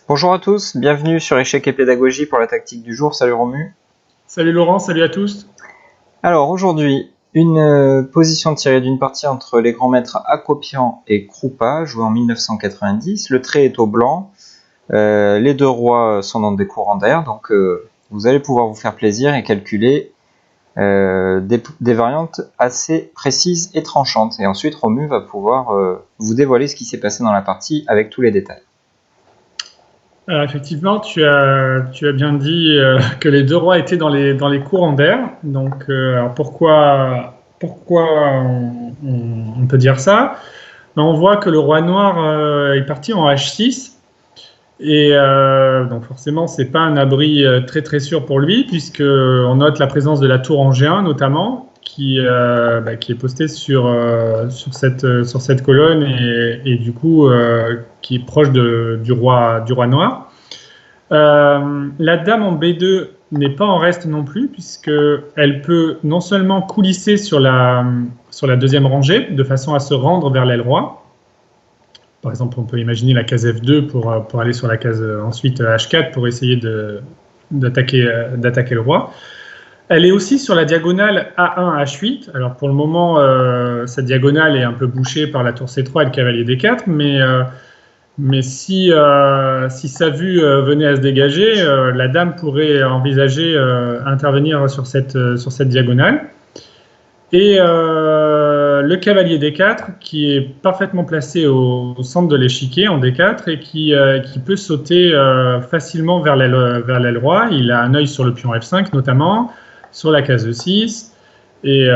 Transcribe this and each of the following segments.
Bonjour à tous, bienvenue sur Échec et Pédagogie pour la tactique du jour. Salut Romu. Salut Laurent, salut à tous. Alors aujourd'hui, une position tirée d'une partie entre les grands maîtres Hakopian et Krupa, jouée en 1990. Le trait est au blanc. Les deux rois sont dans des courants d'air, donc vous allez pouvoir vous faire plaisir et calculer des variantes assez précises et tranchantes. Et ensuite, Romu va pouvoir vous dévoiler ce qui s'est passé dans la partie avec tous les détails. Alors effectivement, tu as bien dit que les deux rois étaient dans les courants d'air. Donc, alors pourquoi on peut dire ça? Ben, on voit que le roi noir est parti en H6. Et donc forcément, c'est pas un abri très très sûr pour lui, puisque on note la présence de la tour en G1 notamment, qui est postée sur cette colonne et du coup qui est proche du roi noir. La dame en B2 n'est pas en reste non plus, puisque elle peut non seulement coulisser sur la deuxième rangée de façon à se rendre vers l'aile roi. Par exemple, on peut imaginer la case F2 pour aller sur la case ensuite H4 pour essayer d'attaquer le roi. Elle est aussi sur la diagonale A1 H8. Alors pour le moment, cette diagonale est un peu bouchée par la tour C3 et le cavalier D4, mais si sa vue venait à se dégager, la dame pourrait envisager intervenir sur cette diagonale. Et le cavalier D4 qui est parfaitement placé au centre de l'échiquier en D4 et qui peut sauter facilement vers l'aile roi. Il a un œil sur le pion F5 notamment, sur la case E6 et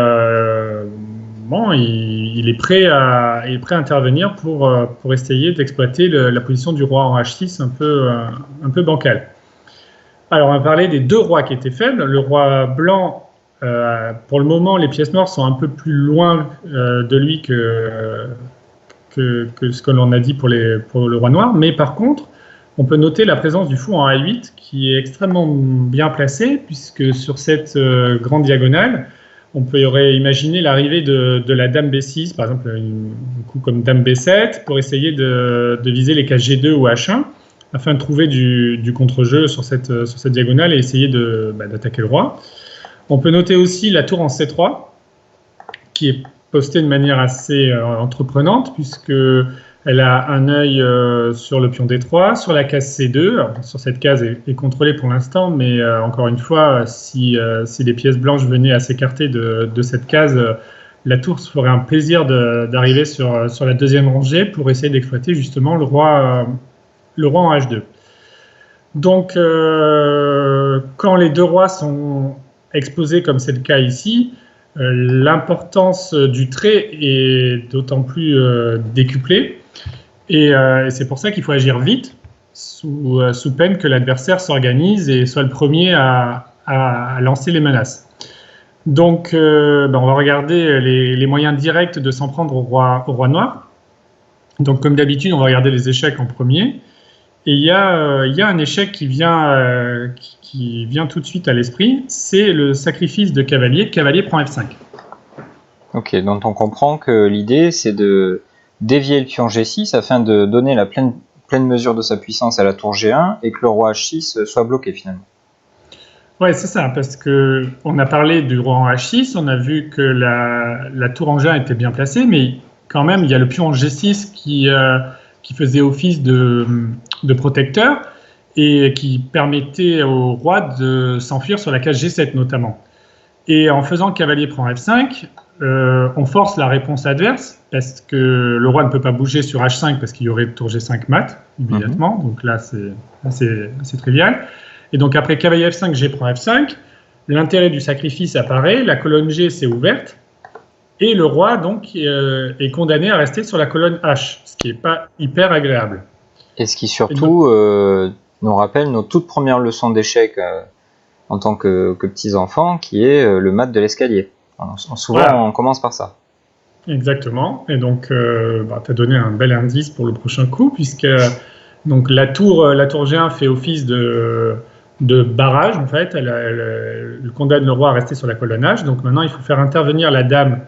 il est prêt à intervenir pour essayer d'exploiter la position du roi en H6 un peu bancale. Alors on va parler des deux rois qui étaient faibles. Le roi blanc, pour le moment, les pièces noires sont un peu plus loin de lui que ce que l'on a dit pour le roi noir. Mais par contre, on peut noter la présence du fou en A8 qui est extrêmement bien placé, puisque sur cette grande diagonale, on pourrait imaginer l'arrivée de la dame B6, par exemple un coup comme dame B7, pour essayer de viser les cases G2 ou H1, afin de trouver du contre-jeu sur cette diagonale et essayer d'attaquer le roi. On peut noter aussi la tour en C3, qui est postée de manière assez entreprenante, puisqu'elle a un œil sur le pion D3, sur la case C2. Alors, sur cette case est contrôlée pour l'instant, mais encore une fois, si les pièces blanches venaient à s'écarter de cette case, la tour se ferait un plaisir d'arriver sur la deuxième rangée pour essayer d'exploiter justement le roi en H2. Donc, quand les deux rois sont exposés comme c'est le cas ici, l'importance du trait est d'autant plus décuplée et c'est pour ça qu'il faut agir vite sous peine que l'adversaire s'organise et soit le premier à lancer les menaces. Donc on va regarder les moyens directs de s'en prendre au roi noir. Donc comme d'habitude, on va regarder les échecs en premier. Et il y a un échec qui vient tout de suite à l'esprit, c'est le sacrifice de cavalier. Cavalier prend F5. Ok, donc on comprend que l'idée c'est de dévier le pion G6 afin de donner la pleine mesure de sa puissance à la tour G1 et que le roi H6 soit bloqué finalement. Ouais, c'est ça, parce que on a parlé du roi en H6, on a vu que la tour en G1 était bien placée, mais quand même il y a le pion en G6 qui faisait office de protecteur et qui permettait au roi de s'enfuir sur la case G7 notamment. Et en faisant cavalier prend F5, on force la réponse adverse parce que le roi ne peut pas bouger sur H5 parce qu'il y aurait tour G5 mat immédiatement. Donc là, c'est trivial. Et donc après cavalier F5, G prend F5, l'intérêt du sacrifice apparaît, la colonne G s'est ouverte et le roi donc est condamné à rester sur la colonne H, ce qui n'est pas hyper agréable. Et ce qui surtout nous rappelle nos toutes premières leçons d'échecs en tant que petits enfants, qui est le mat de l'escalier. Souvent, voilà. On commence par ça. Exactement. Et donc, tu as donné un bel indice pour le prochain coup, puisque donc, la tour G1 fait office de barrage, en fait. Elle condamne le roi à rester sur la colonne H. Donc maintenant, il faut faire intervenir la dame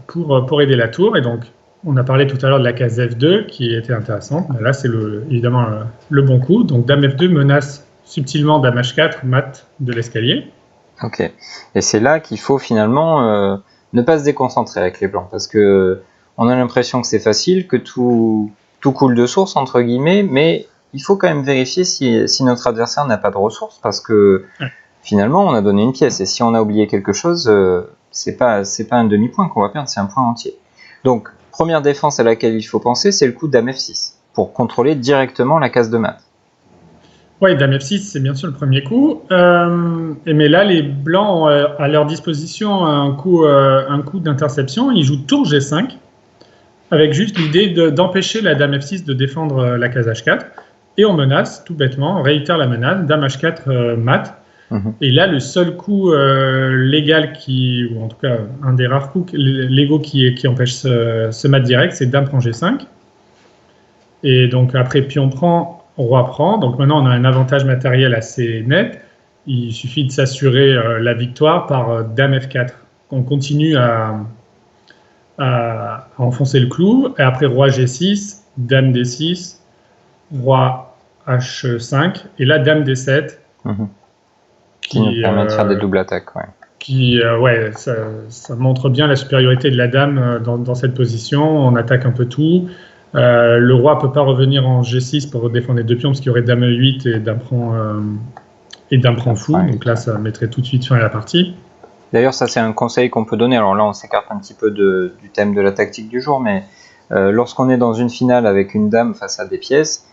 pour aider la tour. Et donc, On a parlé tout à l'heure de la case F2 qui était intéressante. Là, c'est évidemment le bon coup. Donc dame F2 menace subtilement dame H4, mat de l'escalier. Ok. Et c'est là qu'il faut finalement ne pas se déconcentrer avec les blancs, parce que on a l'impression que c'est facile, que tout coule de source entre guillemets, mais il faut quand même vérifier si notre adversaire n'a pas de ressources, parce que finalement on a donné une pièce, et si on a oublié quelque chose, c'est pas un demi-point qu'on va perdre, c'est un point entier. Donc première défense à laquelle il faut penser, c'est le coup de dame F6 pour contrôler directement la case de mat. Oui, dame F6, c'est bien sûr le premier coup. Mais là, les blancs ont à leur disposition un coup d'interception. Ils jouent tour G5, avec juste l'idée d'empêcher la dame F6 de défendre la case H4. Et on menace, tout bêtement, on réitère la menace, dame H4 mat. Et là, le seul coup légal ou en tout cas un des rares coups légaux qui empêche ce mat direct, c'est dame prend G5. Et donc après, pion prend, roi prend. Donc maintenant, on a un avantage matériel assez net. Il suffit de s'assurer la victoire par dame F4. On continue à enfoncer le clou. Et après, roi G6, dame D6, roi H5. Et là, dame D7. Qui nous permet de faire des doubles attaques. Ça montre bien la supériorité de la dame dans cette position. On attaque un peu tout. Le roi ne peut pas revenir en G6 pour défendre les deux pions, parce qu'il y aurait dame E8 et dame prend fou. Donc là, ça mettrait tout de suite fin à la partie. D'ailleurs, ça, c'est un conseil qu'on peut donner. Alors là, on s'écarte un petit peu du thème de la tactique du jour, mais lorsqu'on est dans une finale avec une dame face à des pièces,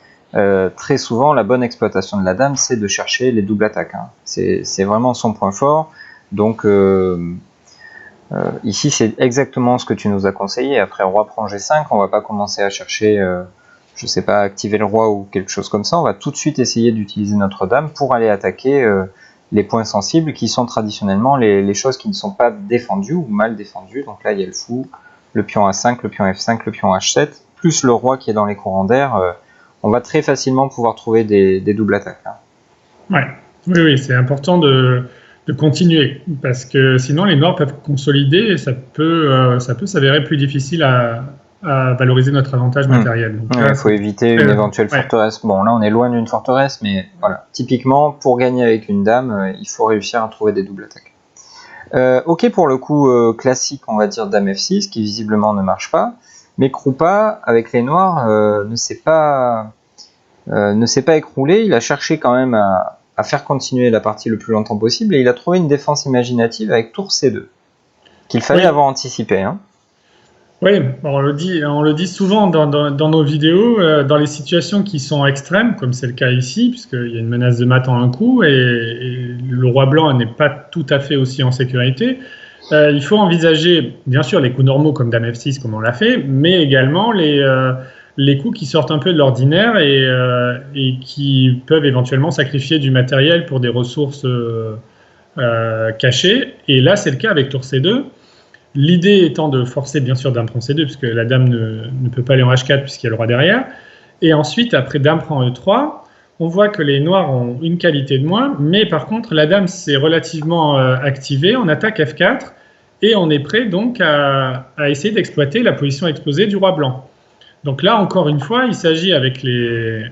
très souvent, la bonne exploitation de la dame, c'est de chercher les doubles attaques. C'est vraiment son point fort. Donc, ici, c'est exactement ce que tu nous as conseillé. Après roi prend G5, on va pas commencer à chercher, je sais pas, activer le roi ou quelque chose comme ça. On va tout de suite essayer d'utiliser notre dame pour aller attaquer les points sensibles, qui sont traditionnellement les choses qui ne sont pas défendues ou mal défendues. Donc là, il y a le fou, le pion A5, le pion F5, le pion H7, plus le roi qui est dans les courants d'air. On va très facilement pouvoir trouver des doubles attaques. Oui, c'est important de continuer, parce que sinon les noirs peuvent consolider et ça peut s'avérer plus difficile à valoriser notre avantage matériel. Il faut éviter une éventuelle forteresse. Bon, là on est loin d'une forteresse, mais voilà. Typiquement, pour gagner avec une dame, il faut réussir à trouver des doubles attaques. Ok pour le coup classique, on va dire dame F6, qui visiblement ne marche pas. Mais Kroupa, avec les noirs, ne s'est pas écroulé. Il a cherché quand même à faire continuer la partie le plus longtemps possible, et il a trouvé une défense imaginative avec tour C2, qu'il fallait avoir anticipé. Oui, on le dit souvent dans nos vidéos, dans les situations qui sont extrêmes, comme c'est le cas ici, puisqu'il y a une menace de mat en un coup, et le roi blanc n'est pas tout à fait aussi en sécurité. Il faut envisager, bien sûr, les coups normaux comme dame F6, comme on l'a fait, mais également les coups qui sortent un peu de l'ordinaire et qui peuvent éventuellement sacrifier du matériel pour des ressources cachées. Et là, c'est le cas avec tour C2. L'idée étant de forcer, bien sûr, dame prend C2, puisque la dame ne peut pas aller en H4 puisqu'il y a le roi derrière. Et ensuite, après dame prend E3, on voit que les noirs ont une qualité de moins, mais par contre, la dame s'est relativement activée. On attaque F4 et on est prêt donc à essayer d'exploiter la position exposée du roi blanc. Donc là, encore une fois, il s'agit avec les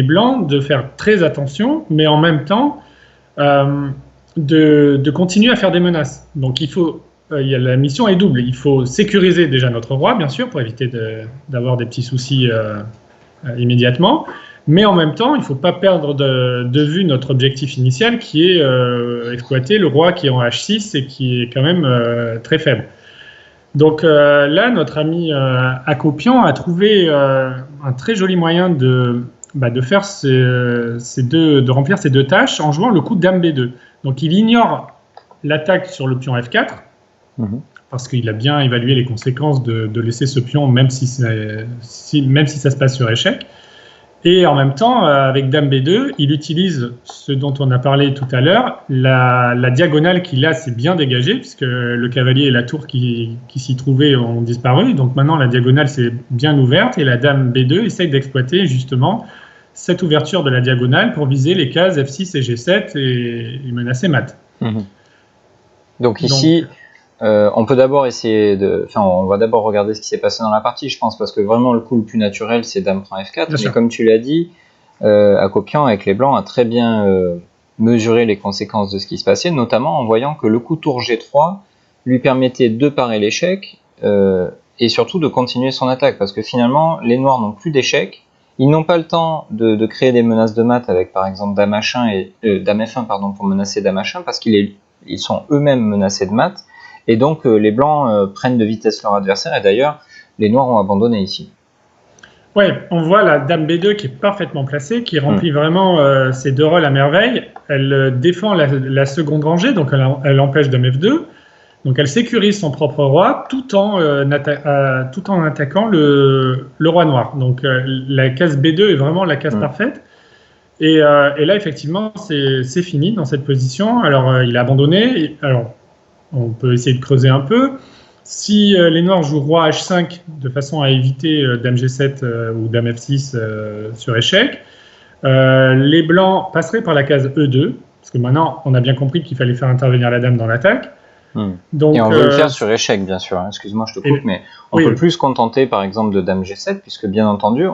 blancs de faire très attention, mais en même temps de continuer à faire des menaces. Donc la mission est double. Il faut sécuriser déjà notre roi, bien sûr, pour éviter d'avoir des petits soucis immédiatement. Mais en même temps, il ne faut pas perdre de vue notre objectif initial, qui est exploiter le roi qui est en H6 et qui est quand même très faible. Donc là, notre ami Akopian a trouvé un très joli moyen de faire de remplir ces deux tâches en jouant le coup de dame B2. Donc il ignore l'attaque sur le pion F4, parce qu'il a bien évalué les conséquences de laisser ce pion, même si ça se passe sur échec. Et en même temps, avec dame B2, il utilise ce dont on a parlé tout à l'heure, la diagonale qui là s'est bien dégagée, puisque le cavalier et la tour qui s'y trouvaient ont disparu. Donc maintenant, la diagonale s'est bien ouverte et la dame B2 essaye d'exploiter justement cette ouverture de la diagonale pour viser les cases F6 et G7 et menacer mat. Donc ici, On peut d'abord essayer de... Enfin, on va d'abord regarder ce qui s'est passé dans la partie, je pense, parce que vraiment le coup le plus naturel, c'est dame prend F4. Bien sûr. Mais comme tu l'as dit, Hakopian, avec les blancs, a très bien mesuré les conséquences de ce qui se passait, notamment en voyant que le coup tour G3 lui permettait de parer l'échec et surtout de continuer son attaque, parce que finalement, les noirs n'ont plus d'échecs. Ils n'ont pas le temps de créer des menaces de mat avec par exemple dame H1 et dame F1 pardon, pour menacer dame H1 parce qu'ils sont eux-mêmes menacés de mat et donc les blancs prennent de vitesse leur adversaire et d'ailleurs les noirs ont abandonné ici. Oui, on voit la dame B2 qui est parfaitement placée, qui remplit vraiment ses deux rôles à merveille. Elle défend la seconde rangée, donc elle empêche dame F2. Donc elle sécurise son propre roi tout en attaquant le roi noir. Donc la case B2 est vraiment la case parfaite. Et là, effectivement, c'est fini dans cette position. Alors il a abandonné. Alors on peut essayer de creuser un peu. Si les noirs jouent roi H5 de façon à éviter dame G7 ou dame F6 sur échec, les blancs passeraient par la case E2, parce que maintenant on a bien compris qu'il fallait faire intervenir la dame dans l'attaque. Donc, et on veut le faire sur échec, bien sûr. Excuse-moi, je te coupe, mais on peut plus se contenter, par exemple, de dame G7, puisque bien entendu,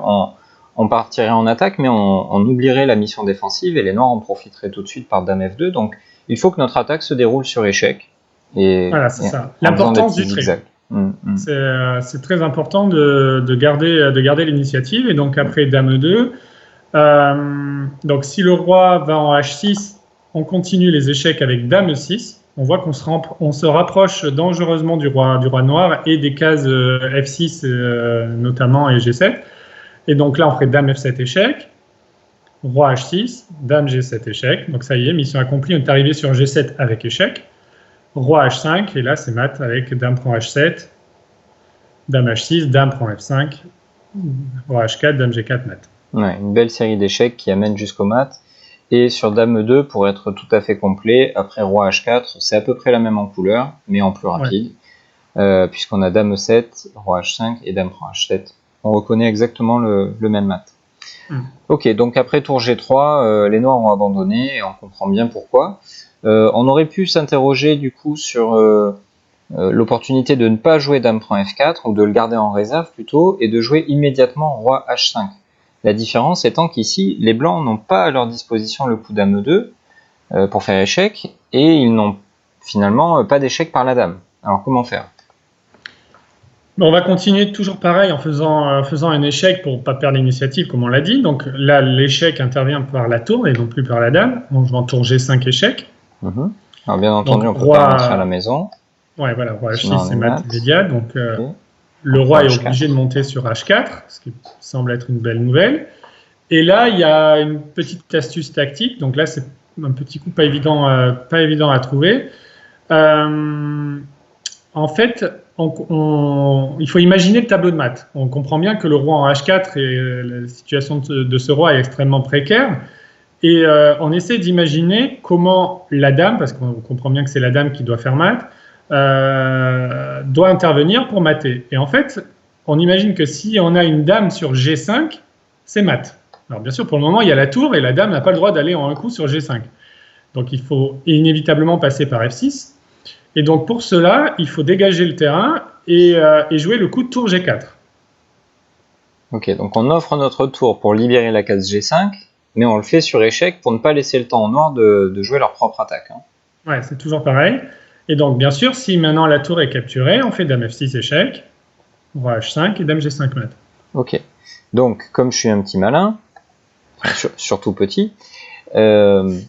on partirait en attaque, mais on oublierait la mission défensive et les noirs en profiteraient tout de suite par dame F2. Donc, il faut que notre attaque se déroule sur échec. Et, voilà, c'est ça. L'importance du trait. C'est très important de garder l'initiative. Et donc, après dame E2, donc si le roi va en H6, on continue les échecs avec dame E6. On voit qu'on se rapproche dangereusement du roi noir et des cases F6 notamment et G7. Et donc là, on ferait dame F7 échec, roi H6, dame G7 échec. Donc ça y est, mission accomplie, on est arrivé sur G7 avec échec. Roi H5, et là c'est mat avec dame prend H7, dame H6, dame prend F5, roi H4, dame G4 mat. Ouais, une belle série d'échecs qui amène jusqu'au mat. Et sur dame E2, pour être tout à fait complet, après roi H4, c'est à peu près la même en couleur, mais en plus rapide, puisqu'on a dame E7, roi H5 et dame prend H7. On reconnaît exactement le même mat. Ok, donc après tour G3, les noirs ont abandonné, et on comprend bien pourquoi. On aurait pu s'interroger du coup sur l'opportunité de ne pas jouer dame prend F4, ou de le garder en réserve plutôt, et de jouer immédiatement roi H5. La différence étant qu'ici, les blancs n'ont pas à leur disposition le coup dame E2 pour faire échec, et ils n'ont finalement pas d'échec par la dame. Alors comment faire ? On va continuer toujours pareil en faisant un échec pour ne pas perdre l'initiative, comme on l'a dit. Donc là, l'échec intervient par la tour et non plus par la dame. On joue en tour G5 échec. Alors bien entendu, donc, on peut pas rentrer à la maison. Ouais, voilà, roi H6 c'est mat immédiat. Donc le roi est obligé de monter sur H4, ce qui semble être une belle nouvelle. Et là, il y a une petite astuce tactique. Donc là, c'est un petit coup pas évident à trouver. En fait, il faut imaginer le tableau de maths. On comprend bien que le roi en H4 et la situation de ce roi est extrêmement précaire. Et on essaie d'imaginer comment la dame, parce qu'on comprend bien que c'est la dame qui doit faire mat, doit intervenir pour mater. Et en fait, on imagine que si on a une dame sur G5, c'est mat. Alors bien sûr, pour le moment, il y a la tour et la dame n'a pas le droit d'aller en un coup sur G5. Donc il faut inévitablement passer par F6. Et donc pour cela, il faut dégager le terrain et jouer le coup de tour G4. Ok, donc on offre notre tour pour libérer la case G5, mais on le fait sur échec pour ne pas laisser le temps aux noirs de jouer leur propre attaque. Ouais, c'est toujours pareil. Et donc bien sûr, si maintenant la tour est capturée, on fait dame F6 échec, roi H5 et dame G5 mat. Ok, donc comme je suis un petit malin, surtout petit, je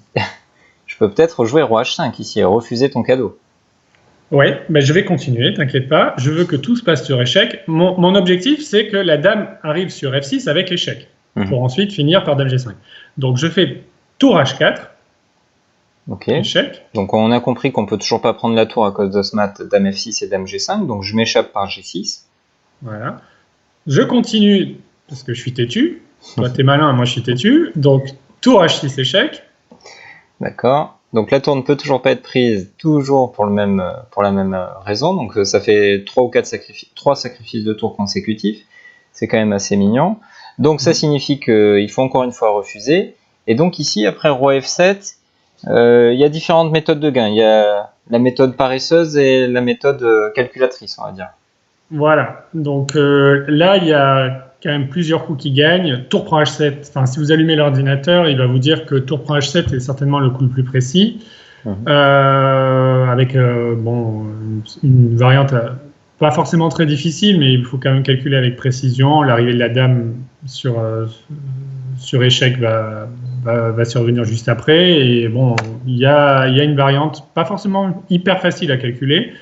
peux peut-être jouer roi H5 ici et refuser ton cadeau. Ouais, ben je vais continuer, t'inquiète pas. Je veux que tout se passe sur échec. Mon objectif, c'est que la dame arrive sur F6 avec échec, pour ensuite finir par dame G5. Donc je fais tour H4, échec. Donc on a compris qu'on peut toujours pas prendre la tour à cause de ce mat dame F6 et dame G5, donc je m'échappe par G6. Voilà. Je continue, parce que je suis têtu. Toi, t'es malin, moi je suis têtu. Donc tour H6 échec. D'accord. Donc la tour ne peut toujours pas être prise, toujours pour la même raison. Donc ça fait 3 ou 4 sacrifices de tour consécutifs. C'est quand même assez mignon. Donc ça signifie qu'il faut encore une fois refuser. Et donc ici, après roi F7, Il y a différentes méthodes de gain. Il y a la méthode paresseuse et la méthode calculatrice, on va dire. Voilà. Donc là, il y a quand même plusieurs coups qui gagnent. Tour prend H7. Enfin, si vous allumez l'ordinateur, il va vous dire que tour prend H7 est certainement le coup le plus précis. Avec une variante pas forcément très difficile, mais il faut quand même calculer avec précision. L'arrivée de la dame sur échec va survenir juste après. Et bon, il y a une variante pas forcément hyper facile à calculer,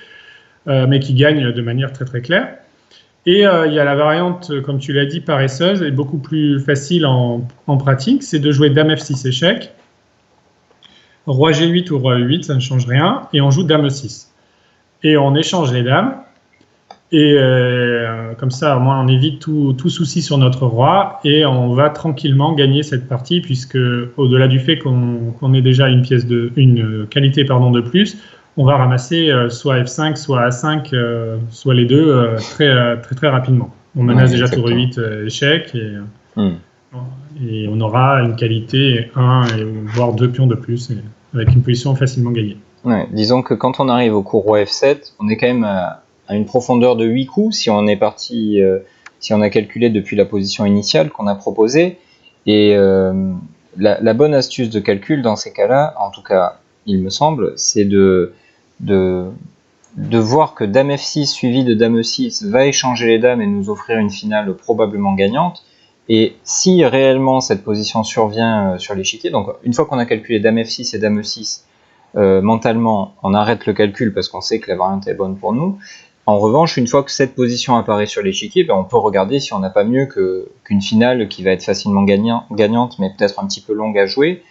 mais qui gagne de manière très très claire. Et il y a la variante, comme tu l'as dit, paresseuse, et beaucoup plus facile en pratique, c'est de jouer dame F6 échec, roi G8 ou roi E8, ça ne change rien, et on joue dame E6. Et on échange les dames, et comme ça, au moins, on évite tout souci sur notre roi, et on va tranquillement gagner cette partie, puisque au-delà du fait qu'on ait déjà une qualité de plus, on va ramasser soit F5, soit A5, soit les deux très rapidement. On menace déjà tour E8 échec, et on aura une qualité 1, voire 2 pions de plus, avec une position facilement gagnée. Ouais, disons que quand on arrive au coup roi F7, on est quand même à une profondeur de 8 coups si on est parti, si on a calculé depuis la position initiale qu'on a proposée. Et la bonne astuce de calcul dans ces cas-là, en tout cas il me semble, c'est de voir que dame F6 suivi de dame E6 va échanger les dames et nous offrir une finale probablement gagnante. Et si réellement cette position survient sur l'échiquier, donc une fois qu'on a calculé dame F6 et dame E6, mentalement on arrête le calcul parce qu'on sait que la variante est bonne pour nous. En revanche, une fois que cette position apparaît sur l'échiquier, on peut regarder si on n'a pas mieux qu'une finale qui va être facilement gagnante, mais peut-être un petit peu longue à jouer.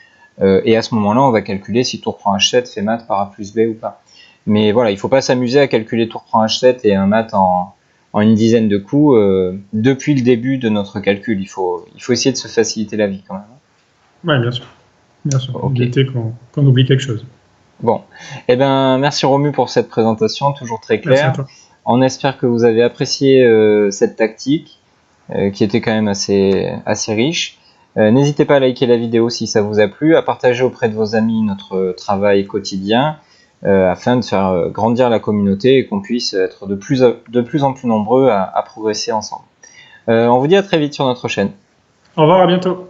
Et à ce moment-là, on va calculer si tour prend H7 fait mat par A plus B ou pas. Mais voilà, il ne faut pas s'amuser à calculer tour prend H7 et un mat en une dizaine de coups depuis le début de notre calcul. Il faut essayer de se faciliter la vie quand même. Oui, bien sûr. Bien sûr. Okay. Éviter qu'on oublie quelque chose. Bon, eh ben, merci Romu pour cette présentation, toujours très claire. On espère que vous avez apprécié cette tactique qui était quand même assez riche. N'hésitez pas à liker la vidéo si ça vous a plu, à partager auprès de vos amis notre travail quotidien afin de faire grandir la communauté et qu'on puisse être de plus en plus nombreux à progresser ensemble. On vous dit à très vite sur notre chaîne. Au revoir, à bientôt.